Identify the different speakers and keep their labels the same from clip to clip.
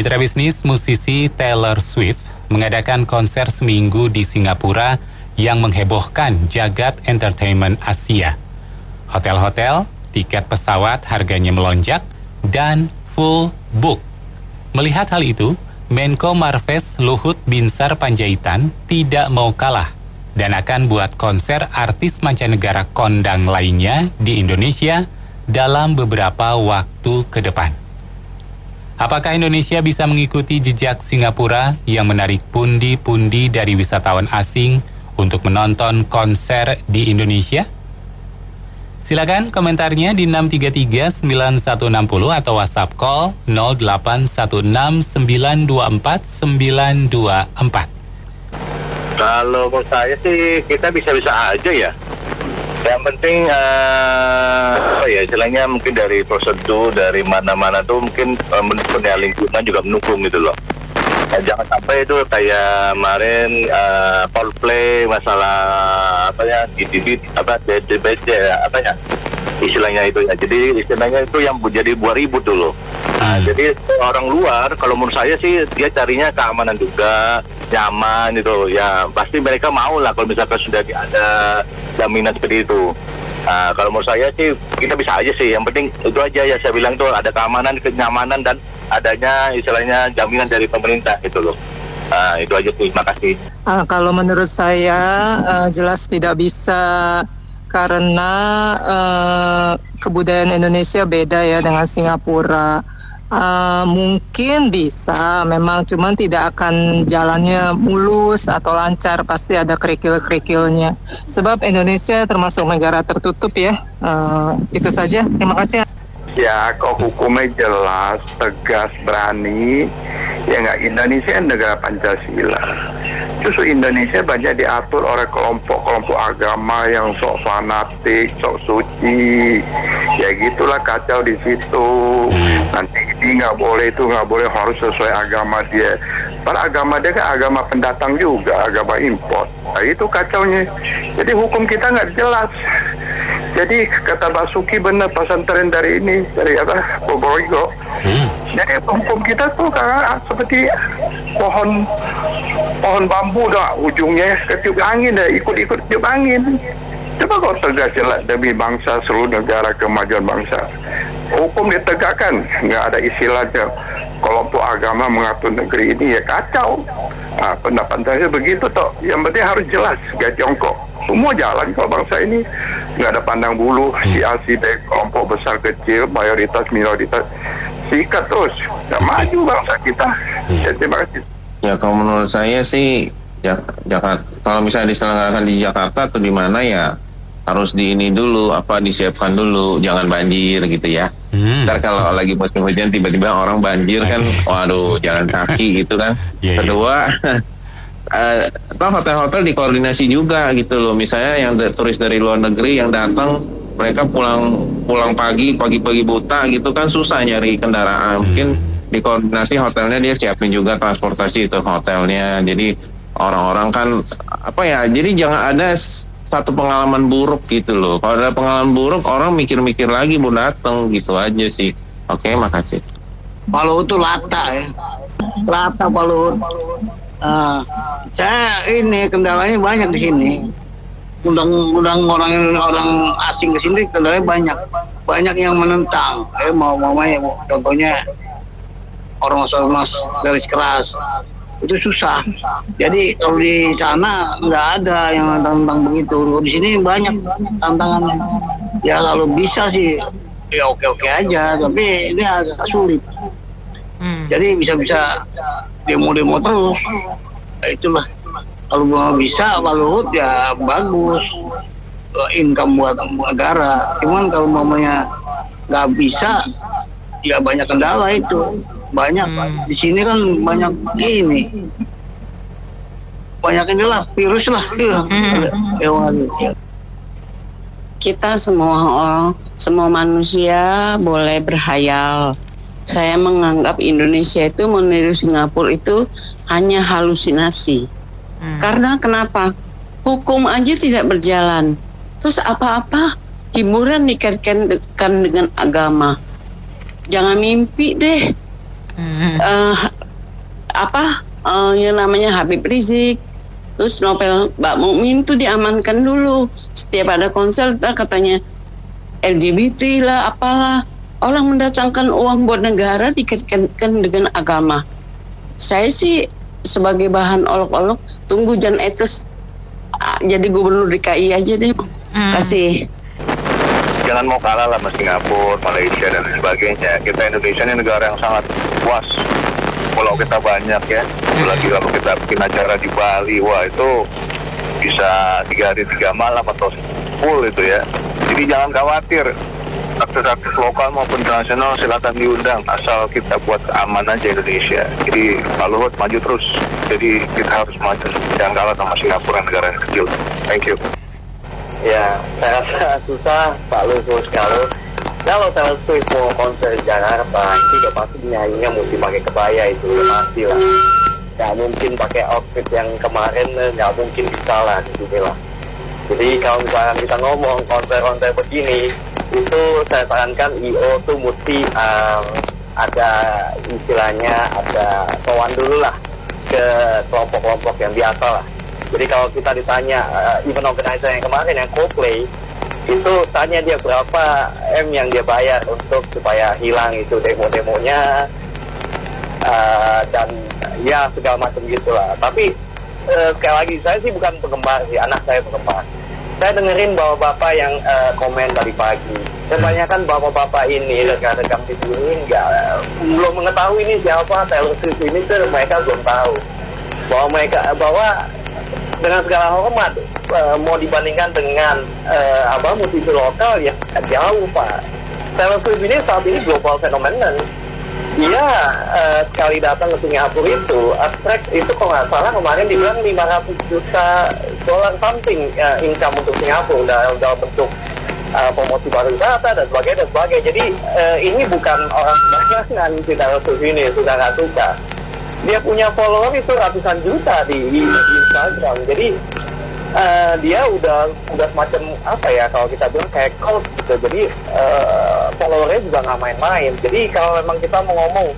Speaker 1: Mitra bisnis, musisi Taylor Swift mengadakan konser seminggu di Singapura yang menghebohkan jagat entertainment Asia. Hotel-hotel, tiket pesawat harganya melonjak, dan full book. Melihat hal itu, Menko Marves Luhut Binsar Panjaitan tidak mau kalah dan akan buat konser artis mancanegara kondang lainnya di Indonesia dalam beberapa waktu ke depan. Apakah Indonesia bisa mengikuti jejak Singapura yang menarik pundi-pundi dari wisatawan asing untuk menonton konser di Indonesia? Silakan komentarnya di 633-9160 atau WhatsApp call 0816924924.
Speaker 2: Kalau menurut saya sih kita bisa-bisa aja ya. Yang penting istilahnya mungkin dari prosedur dari mana-mana tuh mungkin punya lingkungan juga mendukung gitu loh. Jangan sampai itu kayak kemarin Coldplay masalah istilahnya itu ya. Jadi istilahnya itu yang jadi buat ribut dulu. Nah, jadi orang luar kalau menurut saya sih dia carinya keamanan juga, nyaman gitu ya. Pasti mereka mau lah kalau misalkan sudah ada jaminan seperti itu. Nah, kalau menurut saya sih kita bisa aja sih. Yang penting itu aja ya saya bilang tuh ada keamanan, kenyamanan dan adanya istilahnya jaminan dari pemerintah gitu loh. Nah, itu aja sih. Terima kasih.
Speaker 3: Kalau menurut saya jelas tidak bisa karena kebudayaan Indonesia beda ya dengan Singapura. Mungkin bisa, memang cuman tidak akan jalannya mulus atau lancar, pasti ada kerikil-kerikilnya. Sebab Indonesia termasuk negara tertutup ya. Itu saja, terima kasih.
Speaker 4: Ya, kok hukumnya jelas, tegas, berani. Ya nggak, Indonesia negara Pancasila. Justru Indonesia banyak diatur oleh kelompok-kelompok agama yang sok fanatik, sok suci. Ya gitulah kacau di situ. Nanti ini nggak boleh, itu nggak boleh, harus sesuai agama dia. Para agama dia kan agama pendatang juga, agama import. Nah, itu kacaunya. Jadi hukum kita nggak jelas. Jadi kata Basuki benar, pesantren dari ini, dari Probolinggo. Jadi hukum kita tuh seperti pohon bambu dah, ujungnya ketiup angin dah, ikut-ikut tiup angin. Coba kalau tegas jelas demi bangsa, seluruh negara, kemajuan bangsa. Hukum ditegakkan, nggak ada istilahnya kelompok agama mengatur negeri ini, ya kacau. Nah, pendapat saya begitu toh. Yang penting harus jelas, gak jongkok. Semua jalan kalau bangsa ini, nggak ada pandang bulu, si A, si B, kelompok besar kecil, mayoritas minoritas, sikat terus, nggak maju bangsa kita. Ya, terima kasih.
Speaker 5: Ya kalau menurut saya sih Jakarta, kalau misalnya diselenggarakan di Jakarta atau di mana ya harus disiapkan dulu, jangan banjir gitu ya. Ntar kalau lagi musim hujan tiba-tiba orang banjir kan, waduh jalan kaki gitu kan. Kedua, hotel-hotel dikoordinasi juga gitu loh. Misalnya yang turis dari luar negeri yang datang, mereka pulang pagi buta gitu kan, susah nyari kendaraan. Mungkin dikoordinasi hotelnya, dia siapin juga transportasi itu hotelnya. Jadi orang-orang kan jadi jangan ada satu pengalaman buruk gitu loh. Kalau ada pengalaman buruk, orang mikir-mikir lagi mau datang gitu aja sih. Oke, makasih.
Speaker 6: Palu itu lata ya, lata Palu. Saya ini kendalanya banyak di sini. Undang orang asing ke sini kendalanya banyak yang menentang. Contohnya orang garis keras itu susah. Jadi kalau di sana nggak ada yang tentang begitu. Di sini banyak tantangannya. Ya kalau bisa sih ya oke aja, tapi ini agak sulit. Jadi bisa demo terus. Nah, itulah kalau mau bisa Pak Luhut ya bagus, income buat negara. Cuman kalau mamanya nggak bisa ya banyak kendala itu. Banyak di sini kan banyak inilah virus lah.
Speaker 7: Kita semua manusia boleh berhayal. Saya menganggap Indonesia itu meniru Singapura itu hanya halusinasi. Karena kenapa? Hukum aja tidak berjalan. Terus apa-apa hiburan dikaitkan dengan agama. Jangan mimpi deh. Yang namanya Habib Rizik, terus novel Mbak Mukmin tuh diamankan dulu. Setiap ada konser katanya LGBT lah, apalah. Orang mendatangkan uang buat negara dikaitkan dengan agama. Saya sih sebagai bahan olok-olok, tunggu Jan Etes jadi gubernur DKI aja deh. Kasih.
Speaker 2: Jangan mau kalah lah sama Singapura, Malaysia dan sebagainya. Kita Indonesia ini negara yang sangat luas. Pulau kita banyak ya. Apalagi kalau kita bikin acara di Bali, wah itu bisa 3 hari 3 malam atau full itu ya. Jadi jangan khawatir. Aktif-aktif lokal maupun internasional silakan diundang, asal kita buat aman aja Indonesia. Jadi Pak Luhut maju terus. Jadi kita harus maju, jangan kalah sama Singapura, negara yang kecil. Thank you.
Speaker 8: Ya, saya rasa susah Pak Luhut kalau Taylor Swift mau konser di Jakarta itu udah pasti nyanyinya mesti pakai kebaya, itu udah pasti lah. Nggak mungkin pakai outfit yang kemarin, nggak mungkin bisa lah gitu lah. Jadi kalau misalnya kita ngomong konser-konser begini, itu saya sarankan IO tuh mesti ada istilahnya, ada sowan dulu lah ke kelompok-kelompok yang biasa lah. Jadi kalau kita ditanya event organizer yang kemarin yang Coldplay, itu tanya dia berapa M yang dia bayar untuk supaya hilang itu demo-demonya dan ya segala macam gitulah. Tapi sekali lagi saya sih bukan penggemar sih, anak saya penggemar. Saya dengerin bapak-bapak yang komen tadi pagi. Kebanyakan bapak-bapak ini rekan-rekan di sini belum mengetahui ini siapa Taylor Swift ini, tuh mereka belum tahu bahwa dengan segala hormat mau dibandingkan dengan musisi lokal ya jauh Pak. Taylor Swift ini saat ini global phenomenon. Dia sekali datang ke Singapura itu abstrak itu kalau nggak salah kemarin dibilang 500 juta dolar something income untuk Singapura dalam bentuk promosi pariwisata dan sebagainya. Jadi ini bukan orang sembarangan si Taylor Swift ini, sudah nggak suka. Dia punya follower itu ratusan juta di Instagram. Jadi dia udah semacam apa ya, kalau kita bilang kayak cult gitu. Jadi followernya juga nggak main-main. Jadi kalau memang kita mau ngomong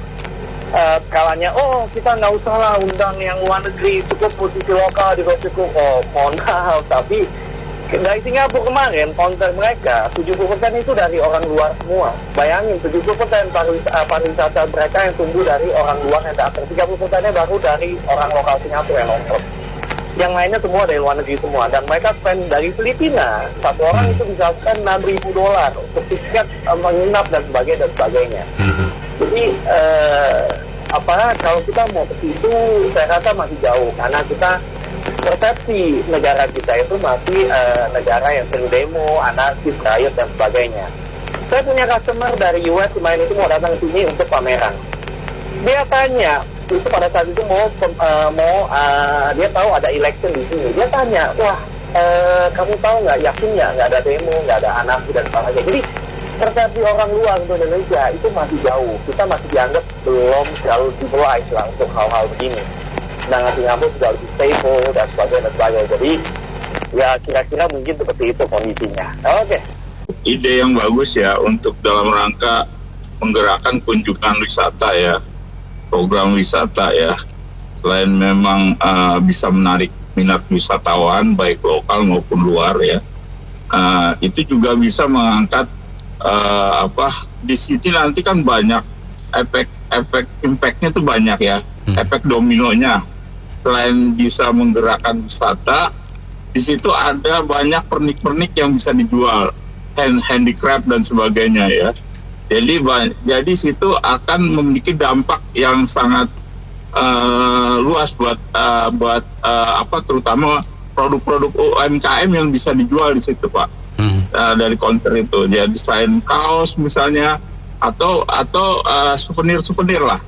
Speaker 8: skalanya, kita nggak usah lah undang yang luar negeri, cukup musisi lokal juga cukup. Mohon maaf, tapi dari Singapura kemarin konser mereka 70% itu dari orang luar semua. Bayangin 70% pariwisata mereka yang tumbuh dari orang luar yang datang, 30%-nya baru dari orang lokal Singapura yang nonton. Yang lainnya semua dari luar negeri semua, dan mereka spend dari Filipina, satu orang itu bisa spend $6,000 untuk tiket, menginap dan sebagainya. Jadi kalau kita mau ke situ, saya rasa masih jauh, karena kita persepsi negara kita itu masih negara yang sering demo, anarkis, riot dan sebagainya. Saya punya customer dari US kemarin itu mau datang ke sini untuk pameran. Dia tanya, itu pada saat itu dia tahu ada election di sini. Dia tanya, kamu tahu nggak, yakin nggak ada demo, nggak ada anarki dan sebagainya. Jadi persepsi orang luar untuk Indonesia itu masih jauh. Kita masih dianggap belum terlalu civilized lah untuk hal-hal begini. Sedangkan Singapura sudah lebih stable dan sebagainya. Jadi ya kira-kira mungkin seperti itu kondisinya. Oke.
Speaker 9: Ide yang bagus ya untuk dalam rangka menggerakkan kunjungan wisata ya, program wisata ya. Selain memang bisa menarik minat wisatawan baik lokal maupun luar ya, itu juga bisa mengangkat di sini nanti kan banyak efek impactnya tuh banyak ya, efek dominonya. Selain bisa menggerakkan wisata, di situ ada banyak pernik-pernik yang bisa dijual, handicraft dan sebagainya ya. Jadi situ akan memiliki dampak yang sangat luas buat terutama produk-produk UMKM yang bisa dijual di situ Pak. Dari konser itu. Jadi selain kaos misalnya atau souvenir lah.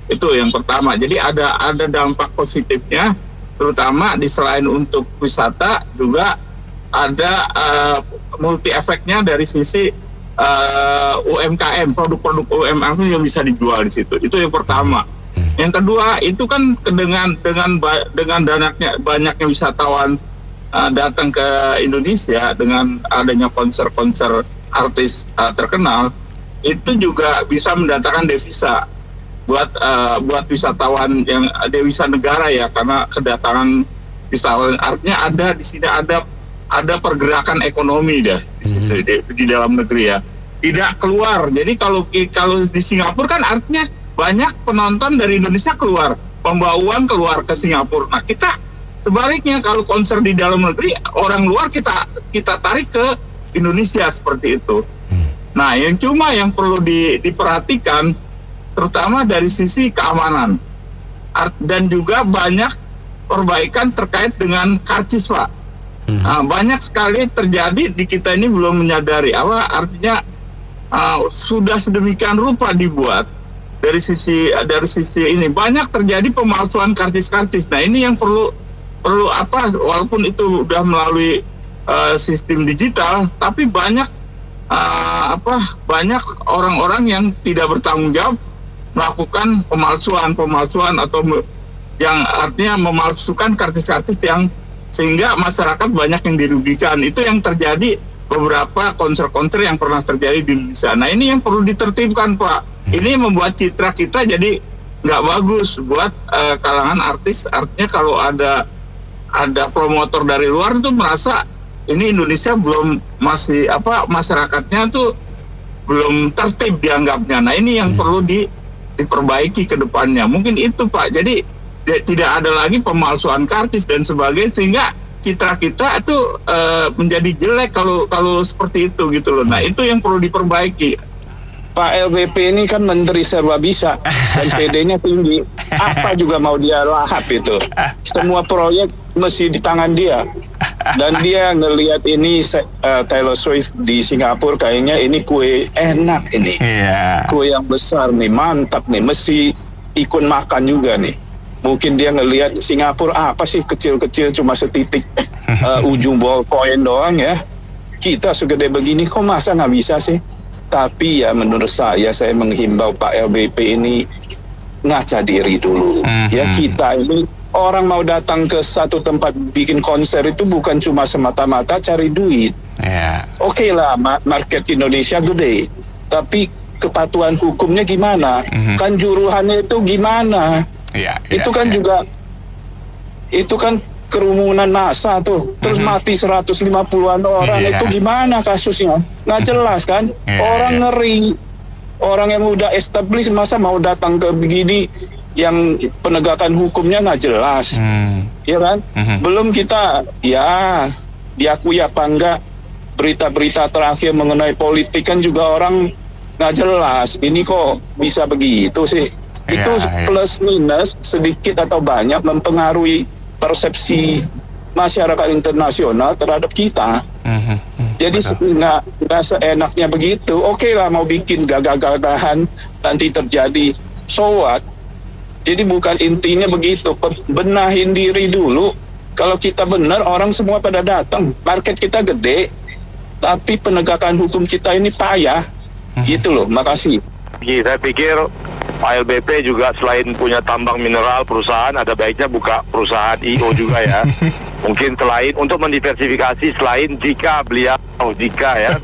Speaker 9: Itu yang pertama. Jadi ada dampak positifnya, terutama di selain untuk wisata juga ada multi efeknya dari sisi UMKM, produk-produk UMKM yang bisa dijual di situ. Itu yang pertama. Yang kedua itu kan dengan banyaknya wisatawan datang ke Indonesia dengan adanya konser-konser artis terkenal, itu juga bisa mendatangkan devisa. buat wisatawan yang dewisa negara ya, karena kedatangan wisatawan artinya ada di sini ada pergerakan ekonomi dah di dalam negeri ya, tidak keluar. Jadi kalau di Singapura kan artinya banyak penonton dari Indonesia keluar, pembawaan keluar ke Singapura. Nah kita sebaliknya, kalau konser di dalam negeri, orang luar kita tarik ke Indonesia seperti itu. Nah, yang perlu diperhatikan, terutama dari sisi keamanan, dan juga banyak perbaikan terkait dengan karcis, Pak. Nah, banyak sekali terjadi di kita ini belum menyadari, artinya sudah sedemikian rupa dibuat dari sisi ini banyak terjadi pemalsuan karcis-karcis. Nah, ini yang perlu walaupun itu udah melalui sistem digital, tapi banyak orang-orang yang tidak bertanggung jawab melakukan pemalsuan atau yang artinya memalsukan karcis-karcis yang sehingga masyarakat banyak yang dirugikan. Itu yang terjadi beberapa konser-konser yang pernah terjadi di Indonesia. Nah, ini yang perlu ditertibkan, Pak. Ini membuat citra kita jadi nggak bagus buat kalangan artis. Artinya kalau ada promotor dari luar itu merasa ini Indonesia masyarakatnya tuh belum tertib dianggapnya. Nah, ini yang perlu diperbaiki ke depannya. Mungkin itu, Pak. Jadi tidak ada lagi pemalsuan karcis dan sebagainya, sehingga citra kita itu menjadi jelek kalau seperti itu gitu loh. Nah, itu yang perlu diperbaiki.
Speaker 10: Pak LBP ini kan menteri serba bisa dan PD-nya tinggi. Apa juga mau dia lahap itu. Semua proyek mesti di tangan dia. Dan dia ngelihat ini Taylor Swift di Singapura, kayaknya ini kue enak ini. Kue yang besar nih, mantap nih, mesti ikut makan juga nih. Mungkin dia ngelihat Singapura apa sih kecil-kecil cuma setitik ujung ball koin doang ya. Kita segede begini kok masa nggak bisa sih? Tapi ya menurut saya menghimbau Pak LBP ini ngaca diri dulu. Ya, kita ini orang mau datang ke satu tempat bikin konser itu bukan cuma semata-mata cari duit. Oke lah, market Indonesia gede, tapi kepatuhan hukumnya gimana? Kan juruhannya itu gimana? Itu kan juga, itu kan kerumunan massa tuh, terus mati 150-an orang, itu gimana kasusnya? Nggak jelas kan? Orang ngeri, orang yang udah established masa mau datang ke begini yang penegakan hukumnya nggak jelas, ya kan? Belum kita, ya diakui apa enggak, berita-berita terakhir mengenai politik kan juga orang nggak jelas. Ini kok bisa begitu sih? Itu plus minus sedikit atau banyak mempengaruhi persepsi masyarakat internasional terhadap kita. Jadi nggak seenaknya begitu. Oke lah, mau bikin gagah-gagahan nanti terjadi, so what? Jadi bukan intinya begitu. Benahin diri dulu. Kalau kita benar, orang semua pada datang. Market kita gede, tapi penegakan hukum kita ini payah. Gitu loh. Makasih.
Speaker 2: Saya pikir Pak LBP juga selain punya tambang mineral perusahaan, ada baiknya buka perusahaan IO juga ya. Mungkin selain untuk mendiversifikasi, selain jika beliau ya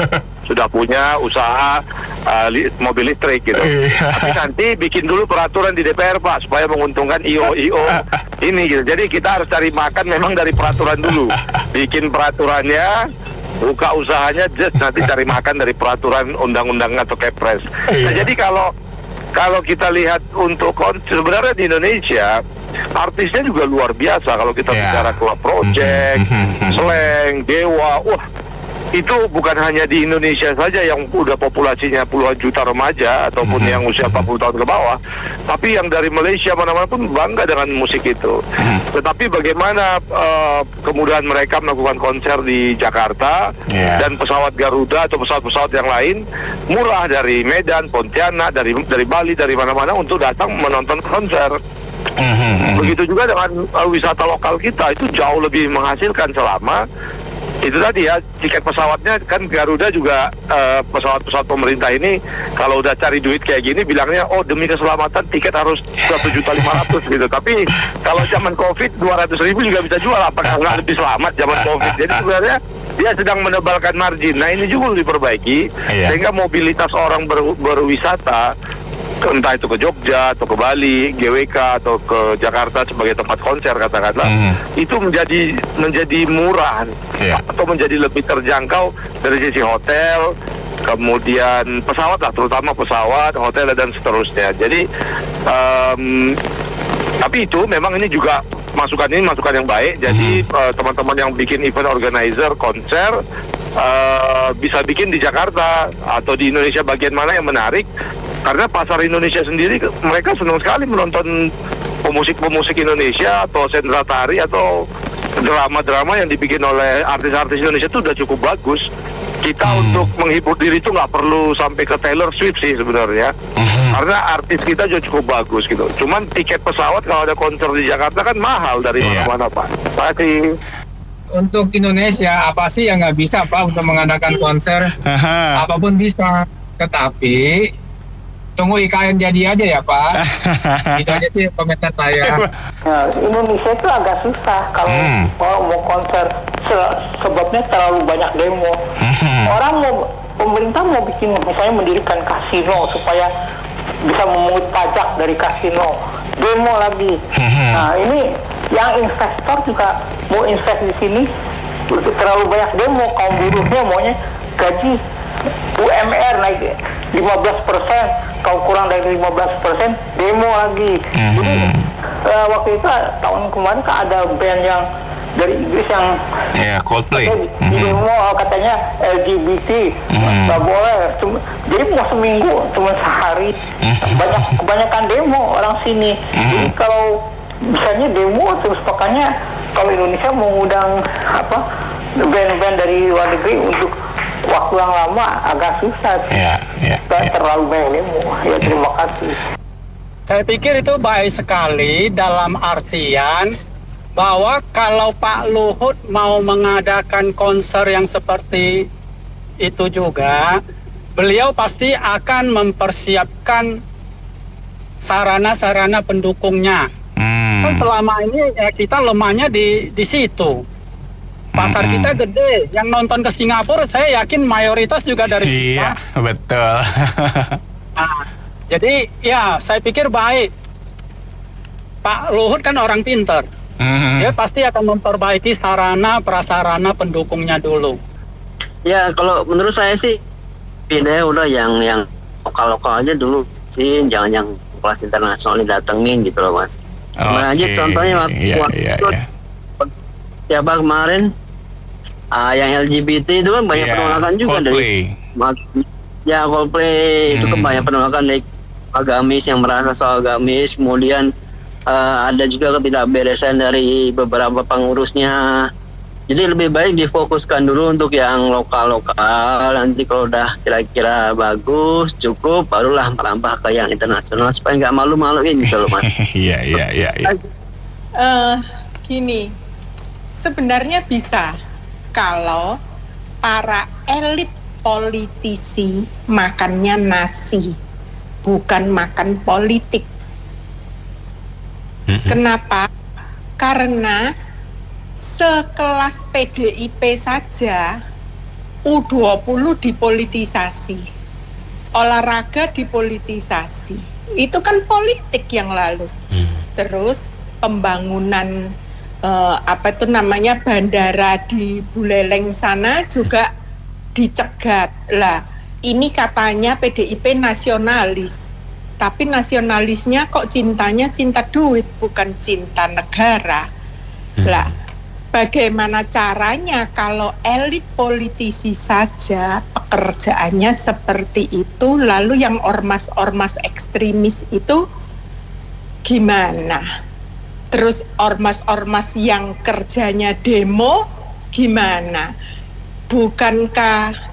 Speaker 2: sudah punya usaha mobil listrik gitu. Tapi nanti bikin dulu peraturan di DPR, Pak, supaya menguntungkan IO ini gitu. Jadi kita harus cari makan memang dari peraturan dulu. Bikin peraturannya, buka usahanya, just nanti cari makan dari peraturan undang-undang atau Kepres. Nah, jadi kalau kita lihat untuk sebenarnya di Indonesia artisnya juga luar biasa. Kalau kita bicara Club Project, Slang, Dewa, wah itu bukan hanya di Indonesia saja yang udah populasinya puluhan juta remaja ataupun yang usia 40 tahun ke bawah, tapi yang dari Malaysia mana-mana pun bangga dengan musik itu. Tetapi bagaimana kemudahan mereka melakukan konser di Jakarta dan pesawat Garuda atau pesawat-pesawat yang lain murah dari Medan, Pontianak, dari Bali, dari mana-mana untuk datang menonton konser. Begitu juga dengan wisata lokal kita, itu jauh lebih menghasilkan selama itu tadi ya, tiket pesawatnya kan Garuda juga pesawat-pesawat pemerintah ini kalau udah cari duit kayak gini bilangnya oh demi keselamatan tiket harus 1.500.000 gitu. Tapi kalau zaman Covid 200.000 juga bisa jual, apakah nggak lebih selamat zaman Covid? Jadi sebenarnya dia sedang menebalkan margin. Nah ini juga diperbaiki sehingga mobilitas orang berwisata entah itu ke Jogja atau ke Bali, GWK atau ke Jakarta sebagai tempat konser katakanlah, itu menjadi murah atau menjadi lebih terjangkau dari sisi hotel, kemudian pesawat lah, terutama pesawat, hotel dan seterusnya. Jadi tapi itu memang ini juga masukan yang baik. Jadi teman-teman yang bikin event organizer konser bisa bikin di Jakarta atau di Indonesia bagian mana yang menarik, karena pasar Indonesia sendiri mereka senang sekali menonton pemusik Indonesia atau sendera tari atau drama-drama yang dibikin oleh artis-artis Indonesia itu udah cukup bagus. Kita untuk menghibur diri itu nggak perlu sampai ke Taylor Swift sih sebenarnya, karena artis kita juga cukup bagus gitu. Cuman tiket pesawat kalau ada konser di Jakarta kan mahal dari mana-mana Pak. Terima kasih.
Speaker 11: Untuk Indonesia apa sih yang nggak bisa Pak untuk mengadakan konser? Apapun bisa, tetapi tunggu IKN jadi aja ya Pak. Itu aja sih komentar saya.
Speaker 12: Nah, Indonesia itu agak susah kalau mau konser, sebabnya terlalu banyak demo. Pemerintah mau bikin, misalnya mendirikan kasino supaya bisa memungut pajak dari kasino, demo lagi. Nah ini yang investor juga mau invest di sini, terlalu banyak demo. Kaum buruhnya maunya gaji UMR naik 15%, kalau kurang dari 15% demo lagi. Jadi waktu itu tahun kemarin kan ada band yang dari Inggris yang
Speaker 13: Coldplay
Speaker 12: demo katanya LGBT nggak boleh. Jadi mau seminggu cuma sehari, kebanyakan demo orang sini. Jadi kalau misalnya demo terus, makanya kalau Indonesia mengundang band-band dari luar negeri untuk waktu yang lama agak susah. Terlalu banyak demo. Ya terima kasih.
Speaker 11: Saya pikir itu baik sekali dalam artian bahwa kalau Pak Luhut mau mengadakan konser yang seperti itu juga, beliau pasti akan mempersiapkan sarana-sarana pendukungnya. Kan selama ini ya kita lemahnya di situ. Pasar kita gede, yang nonton ke Singapura saya yakin mayoritas juga dari kita.
Speaker 1: Iya, betul.
Speaker 11: Jadi ya saya pikir baik. Pak Luhut kan orang pintar. Dia pasti akan memperbaiki sarana prasarana pendukungnya dulu.
Speaker 8: Ya kalau menurut saya sih beda, udah yang lokal aja dulu sih, jangan yang kelas internasional didatengin gitu loh Mas. Nah aja contohnya waktu siapa kemarin yang LGBT itu kan banyak penolakan juga
Speaker 1: Coldplay.
Speaker 8: Coldplay itu kan banyak penolakan dari agamis yang merasa soal agamis, kemudian ada juga ketidakberesan dari beberapa pengurusnya. Jadi lebih baik difokuskan dulu untuk yang lokal-lokal. Nanti kalau udah kira-kira bagus, cukup, barulah merambah ke yang internasional supaya nggak malu-maluin gitu loh Mas.
Speaker 1: Iya.
Speaker 14: Gini, sebenarnya bisa kalau para elit politisi makannya nasi, bukan makan politik. Kenapa? Karena sekelas PDIP saja U20 dipolitisasi, olahraga dipolitisasi, itu kan politik yang lalu. Terus pembangunan bandara di Buleleng sana juga dicegat lah. Ini katanya PDIP nasionalis, tapi nasionalisnya kok cintanya cinta duit, bukan cinta negara. Lah, bagaimana caranya kalau elit politisi saja pekerjaannya seperti itu, lalu yang ormas-ormas ekstremis itu gimana? Terus ormas-ormas yang kerjanya demo gimana? Bukankah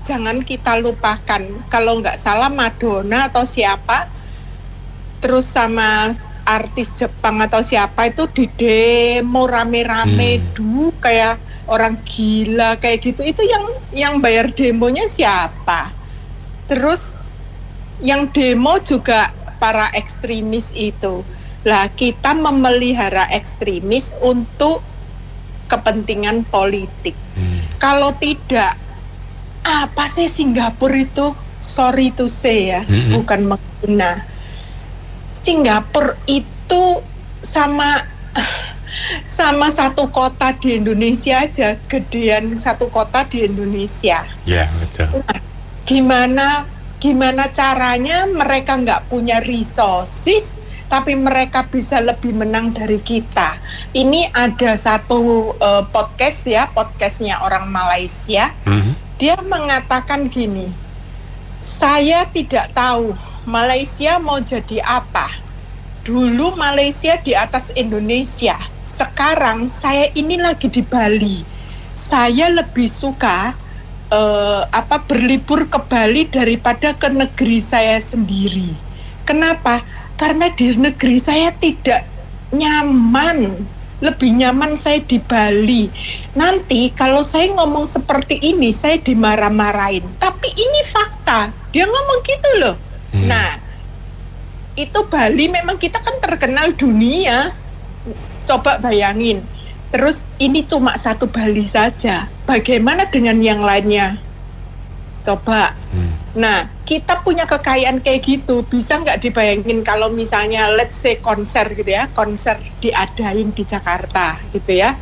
Speaker 14: jangan kita lupakan, kalau nggak salah Madonna atau siapa, terus sama artis Jepang atau siapa itu di demo rame-rame kayak orang gila kayak gitu. Itu yang bayar demonya siapa? Terus yang demo juga para ekstremis itu. Lah kita memelihara ekstremis untuk kepentingan politik. Kalau tidak, apa sih Singapura itu sorry to say ya, bukan menghina. Singapura itu sama satu kota di Indonesia aja, gedean satu kota di Indonesia.
Speaker 1: Ya, betul.
Speaker 14: Nah, gimana caranya mereka nggak punya resources, tapi mereka bisa lebih menang dari kita. Ini ada satu podcast ya, podcastnya orang Malaysia. Dia mengatakan gini, saya tidak tahu Malaysia mau jadi apa. Dulu Malaysia di atas Indonesia, sekarang saya ini lagi di Bali. Saya lebih suka berlibur ke Bali daripada ke negeri saya sendiri. Kenapa? Karena di negeri saya tidak nyaman. Lebih nyaman saya di Bali. Nanti kalau saya ngomong seperti ini, saya dimarah-marahin. Tapi ini fakta. Dia ngomong gitu loh. Nah, itu Bali memang kita kan terkenal dunia. Coba bayangin. Terus ini cuma satu Bali saja. Bagaimana dengan yang lainnya? Coba. Nah, kita punya kekayaan kayak gitu. Bisa nggak dibayangin kalau misalnya let's say konser gitu ya. Konser diadain di Jakarta gitu ya.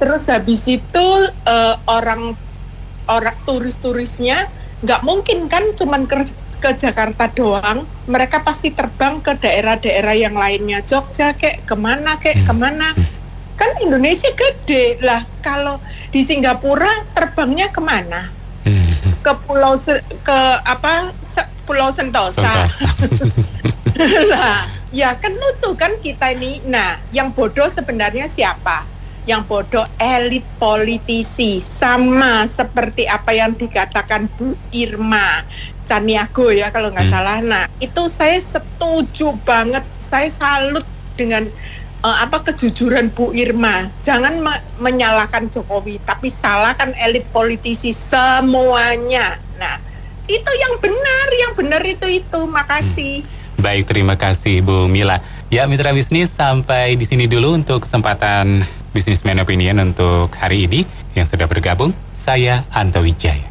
Speaker 14: Terus habis itu orang turis-turisnya nggak mungkin kan cuman ke Jakarta doang, mereka pasti terbang ke daerah-daerah yang lainnya, Jogja kemana. Kan Indonesia gede lah. Kalau di Singapura terbangnya kemana? Ke Pulau Sentosa. Nah, ya kan lucu kan kita ini. Nah, yang bodoh sebenarnya siapa? Yang bodoh elit politisi, sama seperti apa yang dikatakan Bu Irma Caniago ya kalau nggak salah. Nah, itu saya setuju banget. Saya salut dengan kejujuran Bu Irma. Jangan menyalahkan Jokowi, tapi salahkan elit politisi semuanya. Nah, itu yang benar itu. Makasih.
Speaker 1: Baik, terima kasih Bu Mila. Ya, mitra bisnis, sampai di sini dulu untuk kesempatan Businessman Opinion untuk hari ini. Yang sudah bergabung, saya Anto Wijaya.